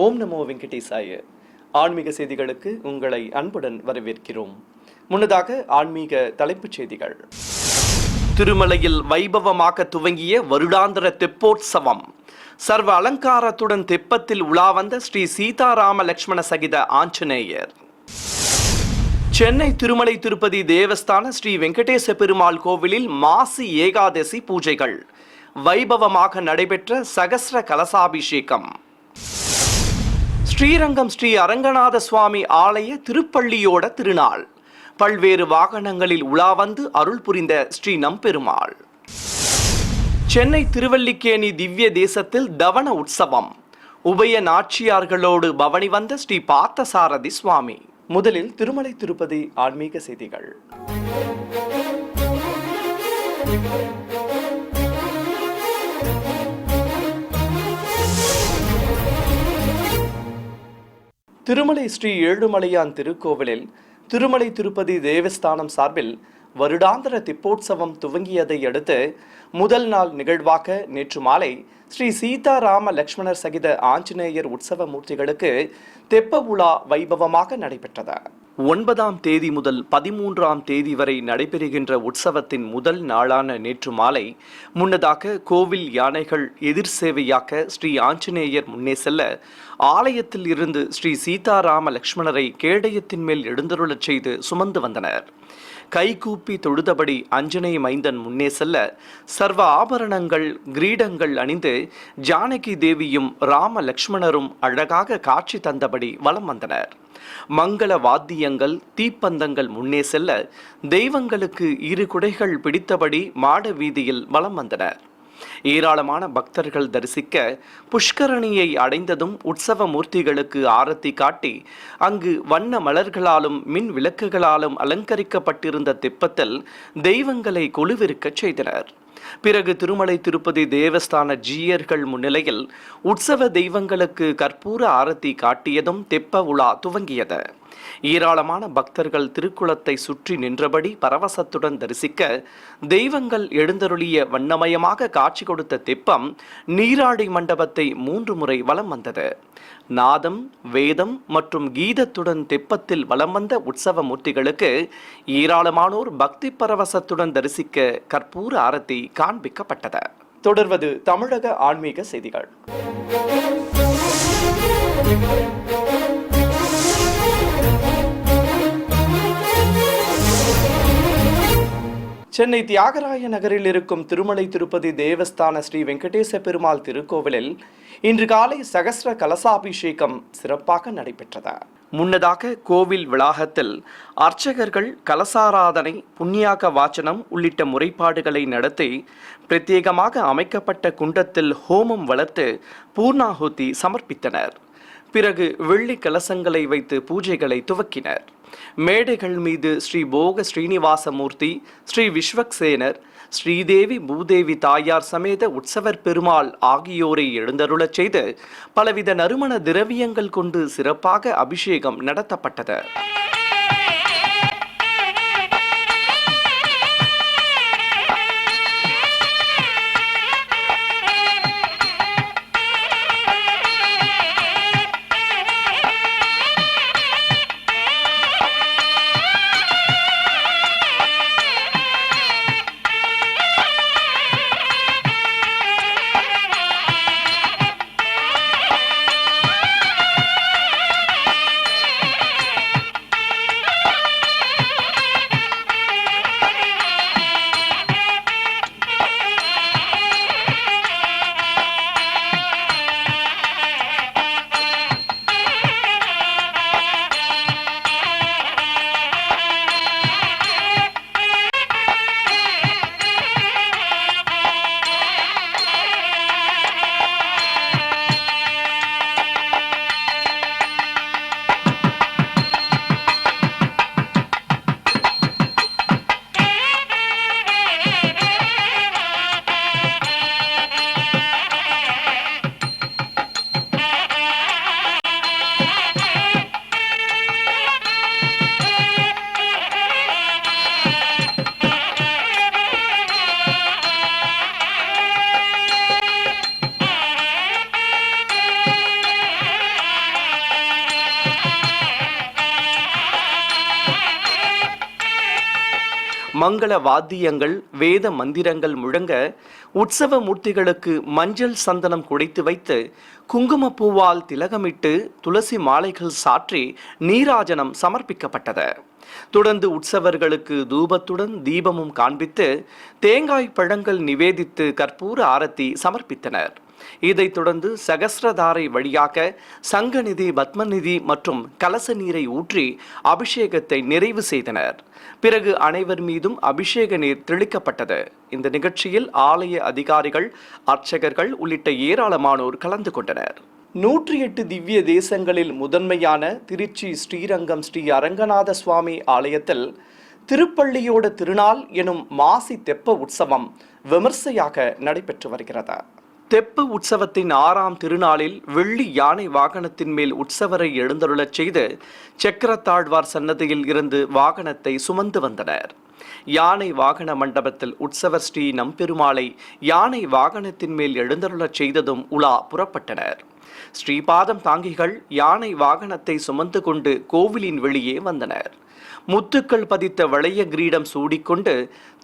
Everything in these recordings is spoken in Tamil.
ஓம் நமோ வெங்கடேசாய. ஆன்மீக செய்திகளுக்கு உங்களை அன்புடன் வரவேற்கிறோம். முன்னதாக ஆன்மீக தலைப்புச் செய்திகள். திருமலையில் வைபவமாக துவங்கிய வருடாந்திர தெப்போற்சவம். சர்வ அலங்காரத்துடன் தெப்பத்தில் உலா வந்த ஸ்ரீ சீதாராம லட்சுமண சகித ஆஞ்சநேயர். சென்னை திருமலை திருப்பதி தேவஸ்தான ஸ்ரீ வெங்கடேச பெருமாள் கோவிலில் மாசி ஏகாதசி பூஜைகள். வைபவமாக நடைபெற்ற சகஸ்ர கலசாபிஷேகம். ஸ்ரீரங்கம் ஸ்ரீ அரங்கநாத சுவாமி ஆலய திருப்பள்ளியோட திருநாள். பல்வேறு வாகனங்களில் உலா வந்து அருள் புரிந்த ஸ்ரீ நம்பெருமாள். சென்னை திருவல்லிக்கேணி திவ்ய தேசத்தில் தவன உற்சவம். உபய நாச்சியார்களோடு பவனி வந்த ஸ்ரீ பார்த்தசாரதி சுவாமி. முதலில் திருமலை திருப்பதி ஆன்மீக செய்திகள். திருமலை ஸ்ரீ ஏழுமலையான் திருக்கோவிலில் திருமலை திருப்பதி தேவஸ்தானம் சார்பில் வருடாந்திர தெப்போற்சவம் துவங்கியதை அடுத்து முதல் நாள் நிகழ்வாக நேற்று மாலை ஸ்ரீ சீதாராம லட்சுமணர் சகித ஆஞ்சநேயர் உற்சவ மூர்த்திகளுக்கு தெப்ப உலா வைபவமாக நடைபெற்றது. 9ஆம் தேதி முதல் 13ஆம் தேதி வரை நடைபெறுகின்ற உற்சவத்தின் முதல் நாளான நேற்று மாலை முன்னதாக கோவில் யானைகள் எதிர் சேவையாக்க ஸ்ரீ ஆஞ்சநேயர் முன்னே செல்ல ஆலயத்தில் இருந்து ஸ்ரீ சீதாராம லட்சுமணரை கேடயத்தின் மேல் எழுந்தருளச் செய்து சுமந்து வந்தனர். கைகூப்பி தொழுதபடி அஞ்சனேய மைந்தன் முன்னே செல்ல சர்வ ஆபரணங்கள் கிரீடங்கள் அணிந்து ஜானகி தேவியும் ராம லட்சுமணரும் அழகாக காட்சி தந்தபடி வலம் வந்தனர். மங்கள வாத்தியங்கள் தீப்பந்தங்கள் முன்னே செல்ல தெய்வங்களுக்கு 2 குடைகள் பிடித்தபடி மாட வீதியில் வலம் வந்தனர். ஏராளமான பக்தர்கள் தரிசிக்க புஷ்கரணியை அடைந்ததும் உற்சவ மூர்த்திகளுக்கு ஆரத்தி காட்டி அங்கு வண்ண மலர்களாலும் மின் விளக்குகளாலும் அலங்கரிக்கப்பட்டிருந்த தெப்பத்தில் தெய்வங்களை கொலுவிருக்கச் செய்தனர். பிறகு திருமலை திருப்பதி தேவஸ்தான ஜீயர்கள் முன்னிலையில் உற்சவ தெய்வங்களுக்கு கற்பூர ஆரத்தி காட்டியதும் தெப்ப உலா துவங்கியது. ஏராளமான பக்தர்கள் திருக்குளத்தை சுற்றி நின்றபடி பரவசத்துடன் தரிசிக்க தெய்வங்கள் எழுந்தருளிய வண்ணமயமாக காட்சி கொடுத்த தெப்பம் நீராடி மண்டபத்தை 3 முறை வலம் வந்தது. நாதம் வேதம் மற்றும் கீதத்துடன் தெப்பத்தில் வலம் வந்த உற்சவ மூர்த்திகளுக்கு ஏராளமானோர் பக்தி பரவசத்துடன் தரிசிக்க கற்பூர ஆரத்தி காண்பிக்கப்பட்டது. தொடர்வது தமிழக ஆன்மீக செய்திகள். சென்னை தியாகராய நகரில் இருக்கும் திருமலை திருப்பதி தேவஸ்தான ஸ்ரீ வெங்கடேச பெருமாள் திருக்கோவிலில் இன்று காலை சகஸ்ர கலசாபிஷேகம் சிறப்பாக நடைபெற்றது. முன்னதாக கோவில் வளாகத்தில் அர்ச்சகர்கள் கலசாராதனை புண்ணியாக வாச்சனம் உள்ளிட்ட முறைப்பாடுகளை நடத்தி பிரத்யேகமாக அமைக்கப்பட்ட குண்டத்தில் ஹோமம் வளர்த்து பூர்ணாகுதி சமர்ப்பித்தனர். பிறகு வெள்ளி கலசங்களை வைத்து பூஜைகளை துவக்கினர். மேடைகள் மீது ஸ்ரீ போக ஸ்ரீனிவாசமூர்த்தி, ஸ்ரீ விஸ்வக்சேனர், ஸ்ரீதேவி பூதேவி தாயார் சமேத உற்சவர் பெருமாள் ஆகியோரை எழுந்தருளச் செய்து பலவித நறுமண திரவியங்கள் கொண்டு சிறப்பாக அபிஷேகம் நடத்தப்பட்டது. மங்கள வாத்தியங்கள், வேத மந்திரங்கள் முழங்க உற்சவ மூர்த்திகளுக்கு மஞ்சள் சந்தனம் குடைத்து வைத்து குங்குமப்பூவால் திலகமிட்டு துளசி மாலைகள் சாற்றி நீராஜனம் சமர்ப்பிக்கப்பட்டது. தொடர்ந்து உற்சவர்களுக்கு தூபத்துடன் தீபமும் காண்பித்து தேங்காய் பழங்கள் நிவேதித்து கற்பூர ஆரத்தி சமர்ப்பித்தனர். இதைத் தொடர்ந்து சகஸ்ரதாரை வழியாக சங்கநிதி, பத்மநிதி மற்றும் கலச நீரை ஊற்றி அபிஷேகத்தை நிறைவு செய்தனர். பிறகு அனைவர் மீதும் அபிஷேக நீர் தெளிக்கப்பட்டது. இந்த நிகழ்ச்சியில் ஆலய அதிகாரிகள், அர்ச்சகர்கள் உள்ளிட்ட ஏராளமானோர் கலந்து கொண்டனர். 108 திவ்ய தேசங்களில் முதன்மையான திருச்சி ஸ்ரீரங்கம் ஸ்ரீ அரங்கநாத சுவாமி ஆலயத்தில் திருப்பள்ளியோட திருநாள் எனும் மாசி தெப்ப உற்சவம் விமர்சையாக நடைபெற்று வருகிறது. தெப்ப உற்சவத்தின் 6ஆம் திருநாளில் வெள்ளி யானை வாகனத்தின் மேல் உற்சவரை எழுந்தருளச் செய்து சக்கரத்தாழ்வார் சன்னதியில் இருந்து வாகனத்தை சுமந்து வந்தனர். யானை வாகன மண்டபத்தில் உற்சவர் ஸ்ரீ நம்பெருமாளை யானை வாகனத்தின் மேல் எழுந்தருளச் செய்ததும் உலா புறப்பட்டனர். ஸ்ரீபாதம் தாங்கிகள் யானை வாகனத்தை சுமந்து கொண்டு கோவிலின் வெளியே வந்தனர். முத்துக்கள் பதித்த வளைய கிரீடம் சூடிக்கொண்டு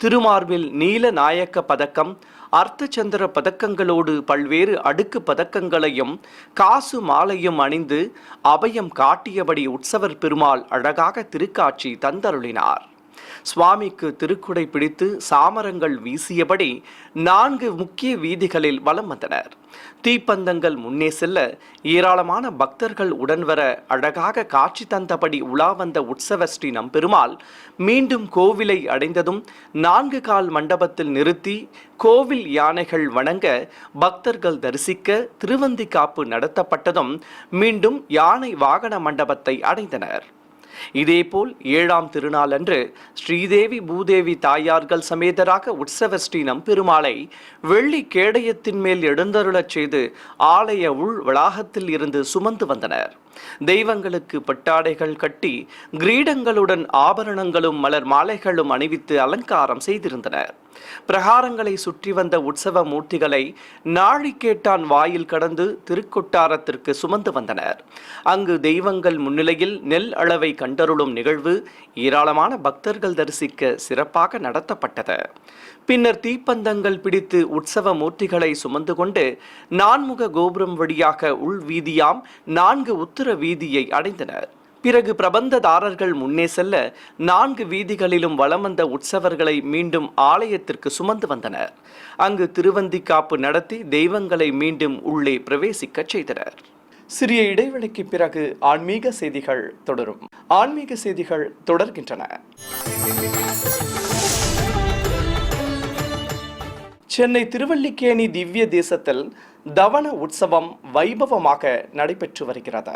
திருமார்பில் நீல நாயக்க பதக்கம், அர்த்தச்சந்திர பதக்கங்களோடு பல்வேறு அடுக்கு பதக்கங்களையும் காசு மாலையும் அணிந்து அபயம் காட்டியபடி உற்சவர் பெருமாள் அழகாக திருக்காட்சி தந்தருளினார். சுவாமிக்கு திருக்குடை பிடித்து சாமரங்கள் வீசியபடி 4 முக்கிய வீதிகளில் வலம் வந்தனர். தீப்பந்தங்கள் முன்னே செல்ல ஏராளமான பக்தர்கள் உடன் வர அழகாக காட்சி தந்தபடி உலா வந்த உற்சவ ஸ்ரீ நம்பெருமாள் மீண்டும் கோவிலை அடைந்ததும் 4 கால் மண்டபத்தில் நிறுத்தி கோவில் யானைகள் வணங்க பக்தர்கள் தரிசிக்க திருவந்திக்காப்பு நடத்தப்பட்டதும் மீண்டும் யானை வாகன மண்டபத்தை அடைந்தனர். இதேபோல் 7ஆம் திருநாள் அன்று ஸ்ரீதேவி பூதேவி தாயார்கள் சமேதராக உற்சவ ஸ்ரீ நம்பெருமாளை வெள்ளி கேடயத்தின் மேல் எழுந்தருளச் செய்து ஆலய உள் வளாகத்தில் இருந்து சுமந்து வந்தனர். தெய்வங்களுக்கு பட்டாடைகள் கட்டி கிரீடங்களுடன் ஆபரணங்களும் மலர் மாலைகளும் அணிவித்து அலங்காரம் செய்திருந்தனர். பிரகாரங்களை சுற்றி வந்த உற்சவ மூர்த்திகளை நாழிகேட்டான் வாயில் கடந்து திருக்கொட்டாரத்திற்கு சுமந்து வந்தனர். அங்கு தெய்வங்கள் முன்னிலையில் நெல் அளவை கண்டருளும் நிகழ்வு ஏராளமான பக்தர்கள் தரிசிக்க சிறப்பாக நடத்தப்பட்டது. பின்னர் தீப்பந்தங்கள் பிடித்து உற்சவ மூர்த்திகளை சுமந்து கொண்டு 4முக கோபுரம் வழியாக உள் வீதியாம் 4 உத்தர வீதியை அடைந்தனர். பிறகு பிரபந்ததாரர்கள் முன்னே செல்ல 4 வீதிகளிலும் வலம் வந்த உற்சவர்களை மீண்டும் ஆலயத்திற்கு சுமந்து வந்தனர். அங்கு திருவந்திக்காப்பு நடத்தி தெய்வங்களை மீண்டும் உள்ளே பிரவேசிக்க செய்தனர். சிறிய இடைவெளிக்கு பிறகு ஆன்மீக செய்திகள் தொடரும். ஆன்மீக செய்திகள் தொடர்கின்றன. சென்னை திருவல்லிக்கேணி திவ்ய தேசத்தில் தவன உற்சவம் வைபவமாக நடைபெற்று வருகிறது.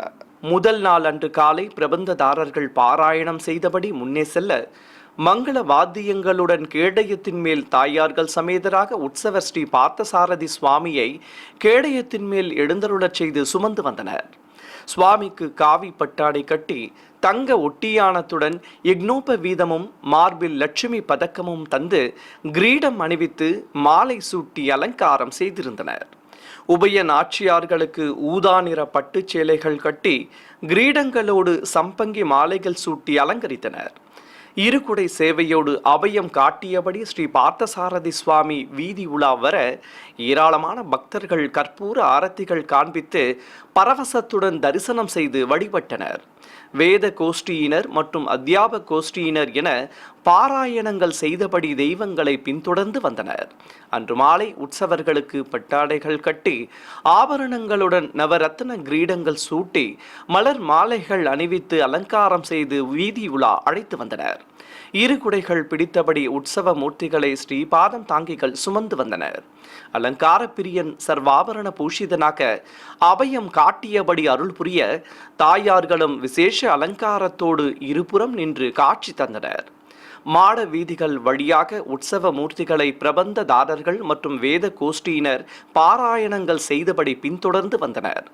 முதல் நாள் அன்று காலை பிரபந்ததாரர்கள் பாராயணம் செய்தபடி முன்னே செல்ல மங்கள வாத்தியங்களுடன் கேடயத்தின் மேல் தாயார்கள் சமேதராக உற்சவர் ஸ்ரீ பார்த்தசாரதி சுவாமியை கேடயத்தின் மேல் எழுந்தருளச் செய்து சுமந்து வந்தனர். சுவாமிக்கு காவி பட்டாடை கட்டி தங்க ஒட்டியானத்துடன் யக்னோப வீதமும் மார்பில் லட்சுமி பதக்கமும் தந்து கிரீடம் அணிவித்து மாலை சூட்டி அலங்காரம் செய்திருந்தனர். உபய நாச்சியார்களுக்கு ஊதா நிற பட்டு சேலைகள் கட்டி கிரீடங்களோடு சம்பங்கி மாலைகள் சூட்டி அலங்கரித்தனர். இருகுடை சேவையோடு அபயம் காட்டியபடி ஸ்ரீ பார்த்தசாரதி சுவாமி வீதி உலா வர ஏராளமான பக்தர்கள் கற்பூர ஆரத்திகள் காண்பித்து பரவசத்துடன் தரிசனம் செய்து வழிபட்டனர். வேத கோஷ்டியினர் மற்றும் அத்தியாப கோஷ்டியினர் என பாராயணங்கள் செய்தபடி தெய்வங்களை பின்தொடர்ந்து வந்தனர். அன்று மாலை உற்சவர்களுக்கு பட்டாடைகள் கட்டி ஆபரணங்களுடன் நவரத்ன கிரீடங்கள் சூட்டி மலர் மாலைகள் அணிவித்து அலங்காரம் செய்து வீதி உலா அழைத்து வந்தனர். இருகுடைகள் பிடித்தபடி உற்சவ மூர்த்திகளை ஸ்ரீபாதம் தாங்கிகள் சுமந்து வந்தனர். அலங்கார பிரியன் சர்வாபரண பூஷிதனாக அபயம் காட்டியபடி அருள் புரிய தாயார்களும் விசேஷ அலங்காரத்தோடு இருபுறம் நின்று காட்சி தந்தனர். மாட வீதிகள் வழியாக உற்சவ மூர்த்திகளை பிரபந்ததாரர்கள் மற்றும் வேத கோஷ்டியினர் பாராயணங்கள் செய்தபடி பின்தொடர்ந்து வந்தனர்.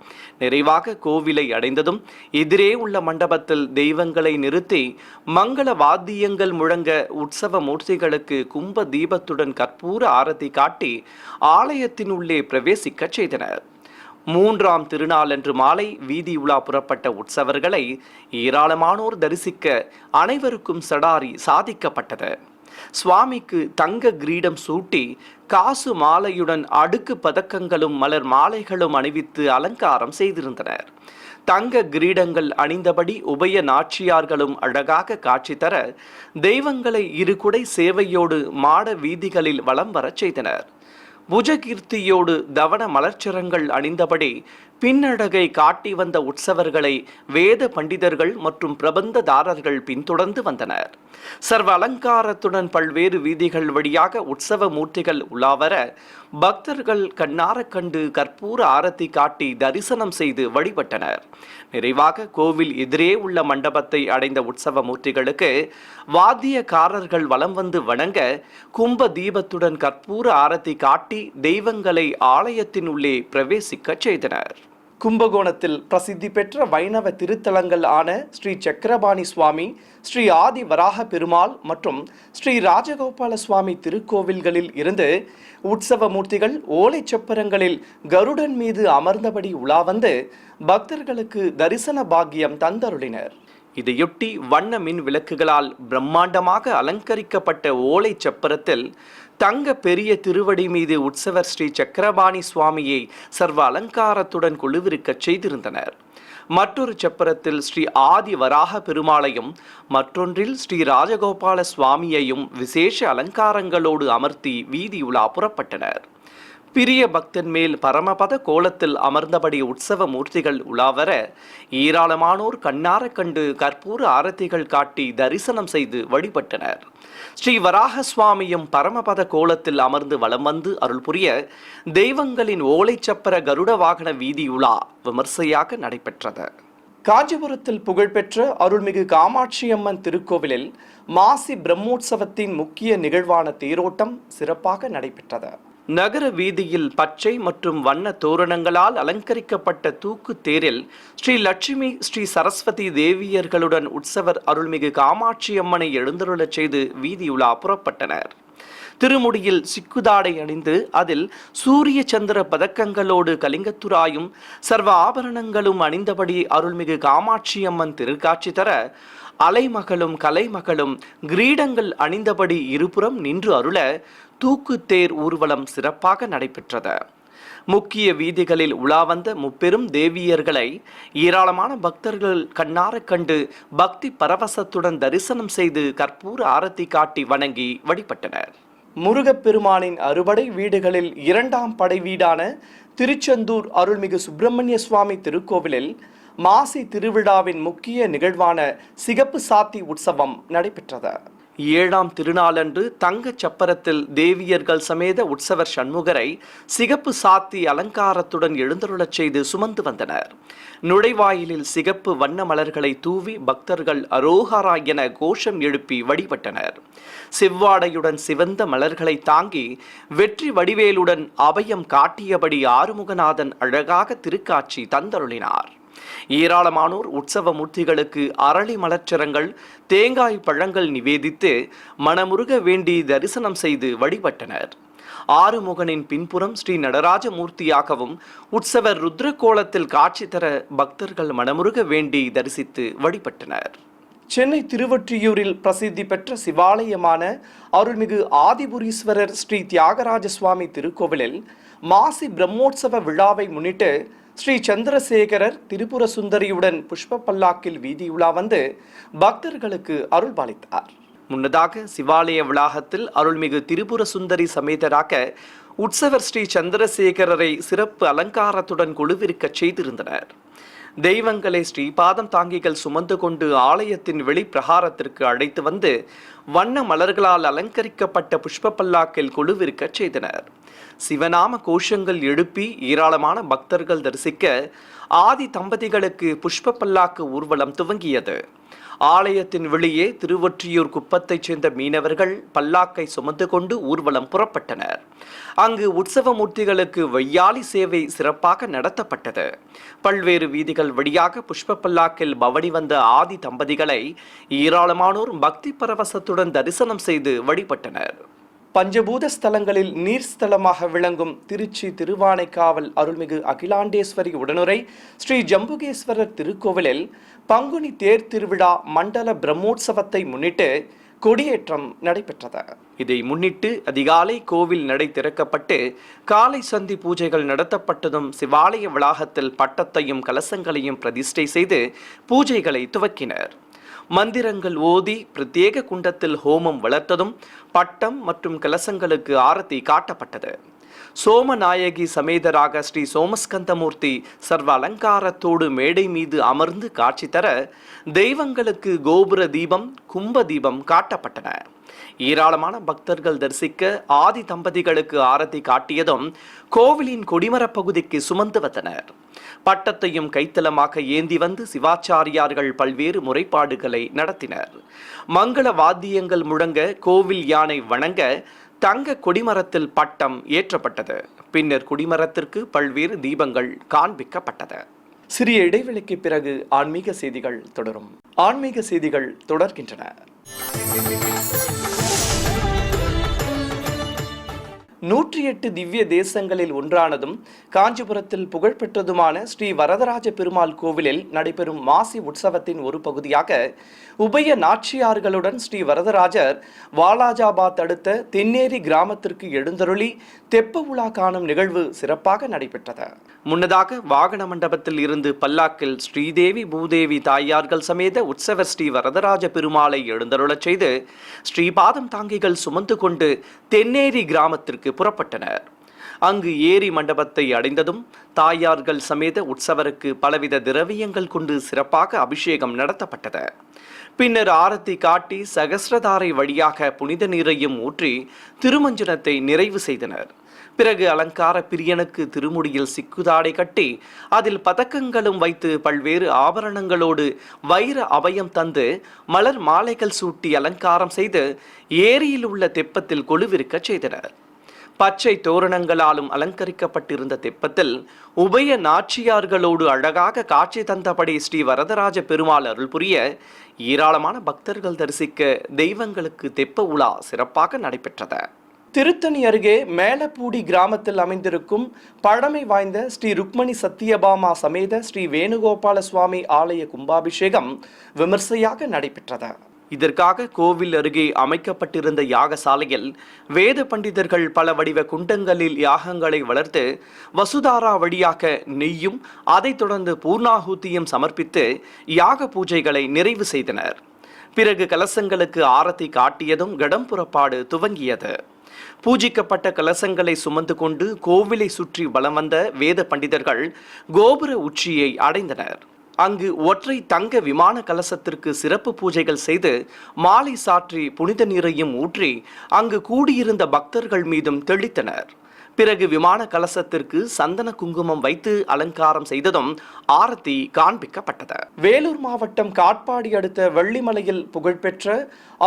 நிறைவாக கோவிலை அடைந்ததும் எதிரே உள்ள மண்டபத்தில் தெய்வங்களை நிறுத்தி மங்கள வாத்தியங்கள் முழங்க உற்சவ மூர்த்திகளுக்கு கும்ப தீபத்துடன் கற்பூர ஆரத்தி காட்டி ஆலயத்தின் உள்ளே பிரவேசிக்க செய்தனர். 3ஆம் திருநாளன்று மாலை வீதி உலா புறப்பட்ட உற்சவர்களை ஏராளமானோர் தரிசிக்க அனைவருக்கும் சடாரி சாதிக்கப்பட்டது. சுவாமிக்கு தங்க கிரீடம் சூட்டி காசு மாலையுடன் அடுக்கு பதக்கங்களும் மலர் மாலைகளும் அணிவித்து அலங்காரம் செய்திருந்தனர். தங்க கிரீடங்கள் அணிந்தபடி உபய நாச்சியார்களும் அழகாக காட்சி தர தெய்வங்களை இருகுடை சேவையோடு மாட வீதிகளில் வலம் வரச் செய்தனர். புஜகீர்த்தியோடு தவன மலர்ச்சரங்கள் அணிந்தபடி பின்னழகை காட்டி வந்த உற்சவர்களை வேத பண்டிதர்கள் மற்றும் பிரபந்ததாரர்கள் பின்தொடர்ந்து வந்தனர். சர்வ அலங்காரத்துடன் பல்வேறு வீதிகள் வழியாக உற்சவ மூர்த்திகள் உலாவர பக்தர்கள் கண்ணார கண்டு கற்பூர ஆரத்தி காட்டி தரிசனம் செய்து வழிபட்டனர். நிறைவாக கோவில் எதிரே உள்ள மண்டபத்தை அடைந்த உற்சவ மூர்த்திகளுக்கு வாத்தியக்காரர்கள் வலம் வந்து வணங்க கும்ப தீபத்துடன் கற்பூர ஆரத்தி காட்டி தெய்வங்களை ஆலயத்தின் உள்ளே பிரவேசிக்க செய்தனர். கும்பகோணத்தில் பிரசித்தி பெற்ற வைணவ திருத்தலங்கள் ஆன ஸ்ரீ சக்கரபாணி சுவாமி, ஸ்ரீ ஆதி வராக பெருமாள் மற்றும் ஸ்ரீ ராஜகோபால சுவாமி திருக்கோவில்களில் இருந்து உற்சவ மூர்த்திகள் ஓலை சப்பரங்களில் கருடன் மீது அமர்ந்தபடி உலா வந்து பக்தர்களுக்கு தரிசன பாக்கியம் தந்தருளினர். இதையொட்டி வண்ண மின் விளக்குகளால் பிரம்மாண்டமாக அலங்கரிக்கப்பட்ட ஓலை சப்பரத்தில் தங்க பெரிய திருவடி மீது உற்சவர் ஸ்ரீ சக்கரபாணி சுவாமியை சர்வ அலங்காரத்துடன் கொலுவிருக்கச் செய்திருந்தனர். மற்றொரு சப்பரத்தில் ஸ்ரீ ஆதி வராக பெருமாளையும் மற்றொன்றில் ஸ்ரீ ராஜகோபால சுவாமியையும் விசேஷ அலங்காரங்களோடு அமர்த்தி வீதியுலா புறப்பட்டனர். பிரிய பக்தன் மேல் பரமபத கோலத்தில் அமர்ந்தபடி உற்சவ மூர்த்திகள் உலாவர ஏராளமானோர் கண்ணார கண்டு கற்பூர ஆரத்திகள் காட்டி தரிசனம் செய்து வழிபட்டனர். ஸ்ரீ வராக சுவாமியும் பரமபத கோலத்தில் அமர்ந்து வலம் வந்து அருள் புரிய தெய்வங்களின் ஓலைச்சப்பர கருட வாகன வீதியுலா விமர்சையாக நடைபெற்றது. காஞ்சிபுரத்தில் புகழ்பெற்ற அருள்மிகு காமாட்சியம்மன் திருக்கோவிலில் மாசி பிரம்மோற்சவத்தின் முக்கிய நிகழ்வான தேரோட்டம் சிறப்பாக நடைபெற்றது. நகர வீதியில் பச்சை மற்றும் வண்ண தோரணங்களால் அலங்கரிக்கப்பட்ட தூக்கு தேரில் ஸ்ரீ லட்சுமி, ஸ்ரீ சரஸ்வதி தேவியர்களுடன் உற்சவர் அருள்மிகு காமாட்சியம்மனை எழுந்தருளச் செய்து வீதியுலா புறப்பட்டனர். திருமுடியில் சிக்குதாடை அணிந்து அதில் சூரிய சந்திர பதக்கங்களோடு கலிங்கத்துராயும் சர்வ ஆபரணங்களும் அணிந்தபடி அருள்மிகு காமாட்சியம்மன் திருக்காட்சி தர அலைமகளும் கலைமகளும் கிரீடங்கள் அணிந்தபடி இருபுறம் நின்று அருள தூக்கு தேர் ஊர்வலம் சிறப்பாக நடைபெற்றது. முக்கிய வீதிகளில் உலா வந்த முப்பெரும் தேவியர்களை ஏராளமான பக்தர்கள் கண்ணார கண்டு பக்தி பரவசத்துடன் தரிசனம் செய்து கற்பூர ஆரத்தி காட்டி வணங்கி வழிபட்டனர். முருகப்பெருமானின் அறுபடை வீடுகளில் இரண்டாம் படை வீடான திருச்செந்தூர் அருள்மிகு சுப்பிரமணிய சுவாமி திருக்கோவிலில் மாசி திருவிழாவின் முக்கிய நிகழ்வான சிகப்பு சாத்தி உற்சவம் நடைபெற்றது. 7ஆம் திருநாளன்று தங்க சப்பரத்தில் தேவியர்கள் சமேத உற்சவர் சண்முகரை சிகப்பு சாத்தி அலங்காரத்துடன் எழுந்தருளச் செய்து சுமந்து வந்தனர். நுழைவாயிலில் சிகப்பு வண்ண மலர்களை தூவி பக்தர்கள் அரோகரா என கோஷம் எழுப்பி வழிபட்டனர். செவ்வாடையுடன் சிவந்த மலர்களை தாங்கி வெற்றி வடிவேலுடன் அபயம் காட்டியபடி ஆறுமுகநாதன் அழகாக திருக்காட்சி தந்தருளினார். ஏராளமானோர் உற்சவ மூர்த்திகளுக்கு அரளி மலர்ச்சரங்கள், தேங்காய் பழங்கள் நிவேதித்து மனமுருக வேண்டி தரிசனம் செய்து வழிபட்டனர். ஆறுமுகனின் பின்புறம் ஸ்ரீ நடராஜ மூர்த்தியாகவும் உற்சவர் ருத்ரகோலத்தில் காட்சி தர பக்தர்கள் மனமுருக வேண்டி தரிசித்து வழிபட்டனர். சென்னை திருவொற்றியூரில் பிரசித்தி பெற்ற சிவாலயமான அருள்மிகு ஆதிபுரீஸ்வரர் ஸ்ரீ தியாகராஜ சுவாமி திருக்கோவிலில் மாசி பிரம்மோற்சவ விழாவை முன்னிட்டு ஸ்ரீ சந்திரசேகரர் திரிபுர சுந்தரியுடன் புஷ்ப பல்லாக்கில் வீதியுலா வந்து பக்தர்களுக்கு அருள் பாலித்தார். முன்னதாக சிவாலய வளாகத்தில் அருள்மிகு திரிபுர சுந்தரி சமேதராக உற்சவர் ஸ்ரீ சந்திரசேகரரை சிறப்பு அலங்காரத்துடன் கொலுவிருக்கச் செய்திருந்தனர். தெய்வங்களை ஸ்ரீபாதம் தாங்கிகள் சுமந்து கொண்டு ஆலயத்தின் வெளிப்பிரகாரத்திற்கு அழைத்து வந்து வண்ண மலர்களால் அலங்கரிக்கப்பட்ட புஷ்ப பல்லாக்கில் கொலுவிருக்கச் செய்தனர். சிவநாம கோஷங்கள் எழுப்பி ஏராளமான பக்தர்கள் தரிசிக்க ஆதி தம்பதிகளுக்கு புஷ்ப பல்லாக்கு ஊர்வலம் துவங்கியது. ஆலயத்தின் வெளியே திருவொற்றியூர் குப்பத்தைச் சேர்ந்த மீனவர்கள் பல்லாக்கை சுமந்து கொண்டு ஊர்வலம் புறப்பட்டனர். அங்கு உற்சவ மூர்த்திகளுக்கு வையாளி சேவை சிறப்பாக நடத்தப்பட்டது. பல்வேறு வீதிகள் வழியாக புஷ்ப பல்லாக்கில் பவனி வந்த ஆதி தம்பதிகளை ஏராளமானோர் பக்தி பரவசத்துடன் தரிசனம் செய்து வழிபட்டனர். பஞ்சபூத ஸ்தலங்களில் நீர் ஸ்தலமாக விளங்கும் திருச்சி திருவானைக்காவல் அருள்மிகு அகிலாண்டேஸ்வரி உடனுரை ஸ்ரீ ஜம்புகேஸ்வரர் திருக்கோவிலில் பங்குனி தேர் திருவிழா மண்டல பிரம்மோற்சவத்தை முன்னிட்டு கொடியேற்றம் நடைபெற்றது. இதை முன்னிட்டு அதிகாலை கோவில் நடை திறக்கப்பட்டு காலை சந்தி பூஜைகள் நடத்தப்பட்டதும் சிவாலய வளாகத்தில் பட்டத்தையும் கலசங்களையும் பிரதிஷ்டை செய்து பூஜைகளை துவக்கினர். மந்திரங்கள் ஓதி பிரத்யேக குண்டத்தில் ஹோமம் வளர்த்ததும் பட்டம் மற்றும் கலசங்களுக்கு ஆரத்தி காட்டப்பட்டது. சோமநாயகி சமேதராக ஸ்ரீ சோமஸ்கந்தமூர்த்தி சர்வ அலங்காரத்தோடு மேடை மீது அமர்ந்து காட்சி தர தெய்வங்களுக்கு கோபுர தீபம், கும்ப தீபம் காட்டப்பட்டன. ஏராளமான பக்தர்கள் தரிசிக்க ஆதி தம்பதிகளுக்கு ஆரத்தி காட்டியதும் கோவிலின் கொடிமரப் பகுதிக்கு சுமந்து வந்தனர். பட்டத்தையும் கைத்தலமாக ஏந்தி வந்து சிவாச்சாரியார்கள் பல்வேறு முறைப்பாடுகளை நடத்தினர். மங்கள வாத்தியங்கள் முழங்க கோவில் யானை வணங்க தங்க கொடிமரத்தில் பட்டம் ஏற்றப்பட்டது. பின்னர் கொடிமரத்திற்கு பல்வேறு தீபங்கள் காண்பிக்கப்பட்டது. சிறிய இடைவெளிக்கு பிறகு ஆன்மீக செய்திகள் தொடரும். ஆன்மீக செய்திகள் தொடர்கின்றன. 108 திவ்ய தேசங்களில் ஒன்றானதும் காஞ்சிபுரத்தில் புகழ்பெற்றதுமான ஸ்ரீ வரதராஜ பெருமாள் கோவிலில் நடைபெறும் மாசி உற்சவத்தின் ஒரு பகுதியாக உபய நாச்சியார்களுடன் ஸ்ரீ வரதராஜர் வாலாஜாபாத் அடுத்த தென்னேரி கிராமத்திற்கு எழுந்தருளி தெப்ப உலா காணும் நிகழ்வு சிறப்பாக நடைபெற்றது. முன்னதாக வாகன மண்டபத்தில் இருந்து பல்லாக்கில் ஸ்ரீதேவி பூதேவி தாயார்கள் சமேத உற்சவர் ஸ்ரீ வரதராஜ பெருமாளை எழுந்தருளச் செய்து ஸ்ரீபாதம் தாங்கிகள் சுமந்து கொண்டு தென்னேரி கிராமத்திற்கு புறப்பட்டனர். அங்கு ஏரி மண்டபத்தை அடைந்ததும் தாயார்கள் சமேத உற்சவருக்கு பலவித திரவியங்கள் கொண்டு சிறப்பாக அபிஷேகம் நடத்தப்பட்டது. பின்னர் ஆரத்தி காட்டி சகஸ்ரதாரை வழியாக புனித நீரையும் ஊற்றி திருமஞ்சனத்தை நிறைவு செய்தனர். பிறகு அலங்கார பிரியனுக்கு திருமுடியில் சிக்குதாடை கட்டி அதில் பதக்கங்களும் வைத்து பல்வேறு ஆபரணங்களோடு வைர அபயம் தந்து மலர் மாலைகள் சூட்டி அலங்காரம் செய்து ஏரியில் உள்ள தெப்பத்தில் கொலுவிருக்க செய்தனர். பச்சை தோரணங்களாலும் அலங்கரிக்கப்பட்டிருந்த தெப்பத்தில் உபய நாச்சியார்களோடு அழகாக காட்சி தந்தபடி ஸ்ரீ வரதராஜ பெருமாள் அருள் புரிய ஏராளமான பக்தர்கள் தரிசிக்க தெய்வங்களுக்கு தெப்ப உலா சிறப்பாக நடைபெற்றது. திருத்தணி அருகே மேலப்பூடி கிராமத்தில் அமைந்திருக்கும் பழமை வாய்ந்த ஸ்ரீ ருக்மணி சத்தியபாமா சமேத ஸ்ரீ வேணுகோபால சுவாமி ஆலய கும்பாபிஷேகம் விமர்சையாக நடைபெற்றது. இதற்காக கோவில் அருகே அமைக்கப்பட்டிருந்த யாகசாலையில் வேத பண்டிதர்கள் பல வடிவ குண்டங்களில் யாகங்களை வளர்த்து வசுதாரா வழியாக நெய்யும் அதைத் தொடர்ந்து பூர்ணாகுதியும் சமர்ப்பித்து யாக பூஜைகளை நிறைவு செய்தனர். பிறகு கலசங்களுக்கு ஆரத்தி காட்டியதும் கடம் புறப்பாடு துவங்கியது. பூஜிக்கப்பட்ட கலசங்களை சுமந்து கொண்டு கோவிலை சுற்றி வலம் வந்த வேத பண்டிதர்கள் கோபுர உச்சியை அடைந்தனர். அங்கு ஒற்றை தங்க விமான கலசத்திற்கு சிறப்பு பூஜைகள் செய்து மாலை சாற்றி புனித நீரையும் ஊற்றி அங்கு கூடியிருந்த பக்தர்கள் மீதும் தெளித்தனர். பிறகு விமான கலசத்திற்கு சந்தன குங்குமம் வைத்து அலங்காரம் செய்ததும் ஆரத்தி காண்பிக்கப்பட்டது. வேலூர் மாவட்டம் காட்பாடி அடுத்த வெள்ளிமலையில் புகழ்பெற்ற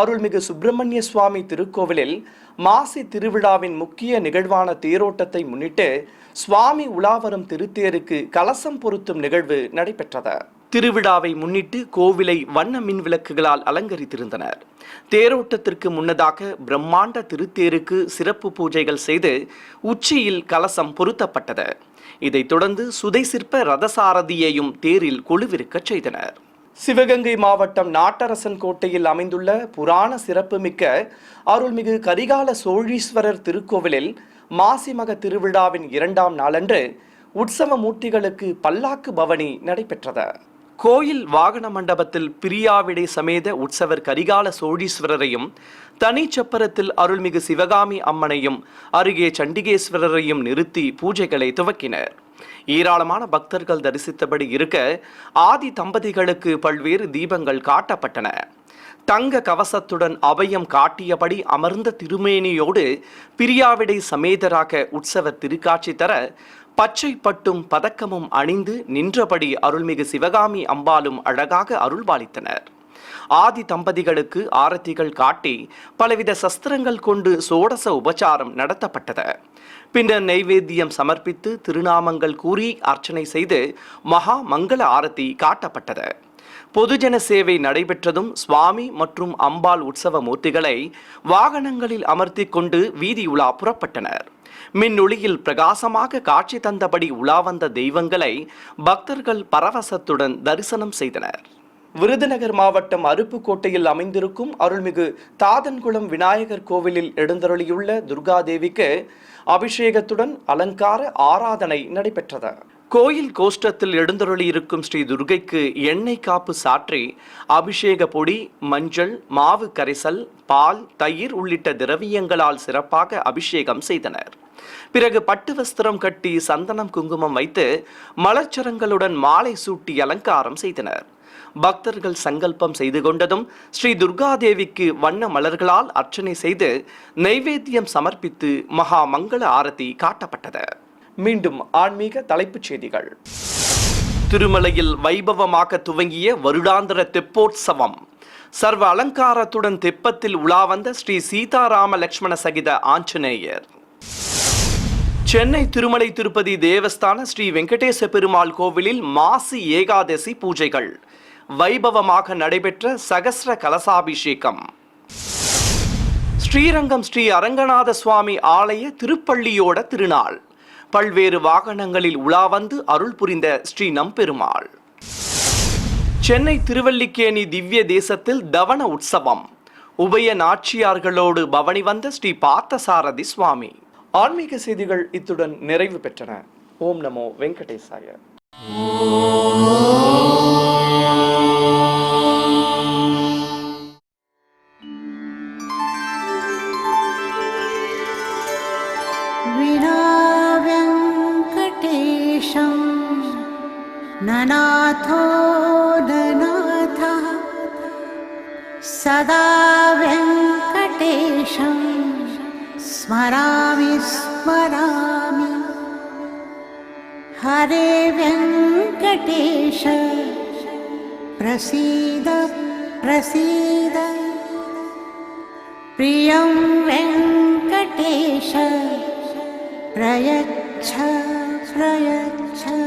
அருள்மிகு சுப்பிரமணிய சுவாமி திருக்கோவிலில் மாசி திருவிழாவின் முக்கிய நிகழ்வான தேரோட்டத்தை முன்னிட்டு சுவாமி உலாவரும் திருத்தேருக்கு கலசம் பொருத்தும் நிகழ்வு நடைபெற்றது. திருவிழாவை முன்னிட்டு கோவிலை வண்ண மின் விளக்குகளால் அலங்கரித்திருந்தனர். தேரோட்டத்திற்கு முன்னதாக பிரம்மாண்ட திருத்தேருக்கு சிறப்பு பூஜைகள் செய்து உச்சியில் கலசம் பொருத்தப்பட்டது. இதைத் தொடர்ந்து சுதை சிற்ப ரதசாரதியையும் தேரில் கொலுவிருக்கச் செய்தனர். சிவகங்கை மாவட்டம் நாட்டரசன் கோட்டையில் அமைந்துள்ள புராண சிறப்புமிக்க அருள்மிகு கரிகால சோழீஸ்வரர் திருக்கோவிலில் மாசிமக திருவிழாவின் 2ஆம் நாளன்று உற்சவ மூர்த்திகளுக்கு பல்லாக்கு பவனி நடைபெற்றது. கோயில் வாகன மண்டபத்தில் பிரியாவிடை சமேத உற்சவர் கரிகால சோழீஸ்வரரையும் தனிச்சப்பரத்தில் அருள்மிகு சிவகாமி அம்மனையும் அருகே சண்டிகேஸ்வரரையும் நிறுத்தி பூஜைகளை துவக்கினர். ஏராளமான பக்தர்கள் தரிசித்தபடி இருக்க ஆதி தம்பதிகளுக்கு பல்வேறு தீபங்கள் காட்டப்பட்டன. தங்க கவசத்துடன் அபயம் காட்டியபடி அமர்ந்த திருமேனியோடு பிரியாவிடை சமேதராக உற்சவர் திருக்காட்சி தர பச்சை பட்டும் பதக்கமும் அணிந்து நின்றபடி அருள்மிகு சிவகாமி அம்பாலும் அழகாக அருள்பாலித்தனர். ஆதி தம்பதிகளுக்கு ஆரத்திகள் காட்டி பலவித சஸ்திரங்கள் கொண்டு சோடச உபச்சாரம் நடத்தப்பட்டது. பின்னர் நைவேத்தியம் சமர்ப்பித்து திருநாமங்கள் கூறி அர்ச்சனை செய்து மகா மங்கள ஆரத்தி காட்டப்பட்டது. பொதுஜன சேவை நடைபெற்றதும் சுவாமி மற்றும் அம்பாள் உற்சவ மூர்த்திகளை வாகனங்களில் அமர்த்தி கொண்டு வீதி உலா புறப்பட்டனர். மின்னொளியில் பிரகாசமாக காட்சி தந்தபடி உலா வந்த தெய்வங்களை பக்தர்கள் பரவசத்துடன் தரிசனம் செய்தனர். விருதுநகர் மாவட்டம் அருப்புக்கோட்டையில் அமைந்திருக்கும் அருள்மிகு தாதன்குளம் விநாயகர் கோவிலில் எழுந்தருளியுள்ள துர்காதேவிக்கு அபிஷேகத்துடன் அலங்கார ஆராதனை நடைபெற்றது. கோயில் கோஷ்டத்தில் எழுந்தருளியிருக்கும் ஸ்ரீ துர்கைக்கு எண்ணெய் காப்பு சாற்றி அபிஷேக பொடி, மஞ்சள், மாவு கரைசல், பால், தயிர் உள்ளிட்ட திரவியங்களால் சிறப்பாக அபிஷேகம் செய்தனர். பிறகு பட்டு வஸ்திரம் கட்டி சந்தனம் குங்குமம் வைத்து மலர்ச்சரங்களுடன் மாலை சூட்டி அலங்காரம் செய்தனர். பக்தர்கள் சங்கல்பம் செய்து கொண்டதும் ஸ்ரீ துர்காதேவிக்கு வண்ண மலர்களால் அர்ச்சனை செய்து நைவேத்தியம் சமர்ப்பித்து மகா மங்கள ஆரத்தி காட்டப்பட்டது. மீண்டும் ஆன்மீக தலைப்புச் செய்திகள். திருமலையில் வைபவமாக துவங்கிய வருடாந்திர தெப்போற்சவம். சர்வ அலங்காரத்துடன் தெப்பத்தில் உலா வந்த ஸ்ரீ சீதாராம லட்சுமண சகித ஆஞ்சநேயர். சென்னை திருமலை திருப்பதி தேவஸ்தான ஸ்ரீ வெங்கடேச பெருமாள் கோவிலில் மாசி ஏகாதசி பூஜைகள். வைபவமாக நடைபெற்ற சகஸ்ர கலசாபிஷேகம். ஸ்ரீரங்கம் ஸ்ரீ அரங்கநாத சுவாமி ஆலய திருப்பள்ளியோட திருநாள். பல்வேறு வாகனங்களில் உலா வந்து அருள் புரிந்த ஸ்ரீ நம்பெருமாள். சென்னை திருவல்லிக்கேணி திவ்ய தேசத்தில் தவன உற்சவம். உபய நாச்சியார்களோடு பவனி வந்த ஸ்ரீ பார்த்தசாரதி சுவாமி. ஆன்மீக செய்திகள் இத்துடன் நிறைவு பெற்றன. ஓம் நமோ வெங்கடேசாய. ननाथो ननाथः सदा वेङ्कटेशं स्मरामि स्मरामि. हरे वेङ्कटेश प्रसीद प्रसीद. प्रियं वेङ्कटेश प्रयच्छ प्रयच्छ.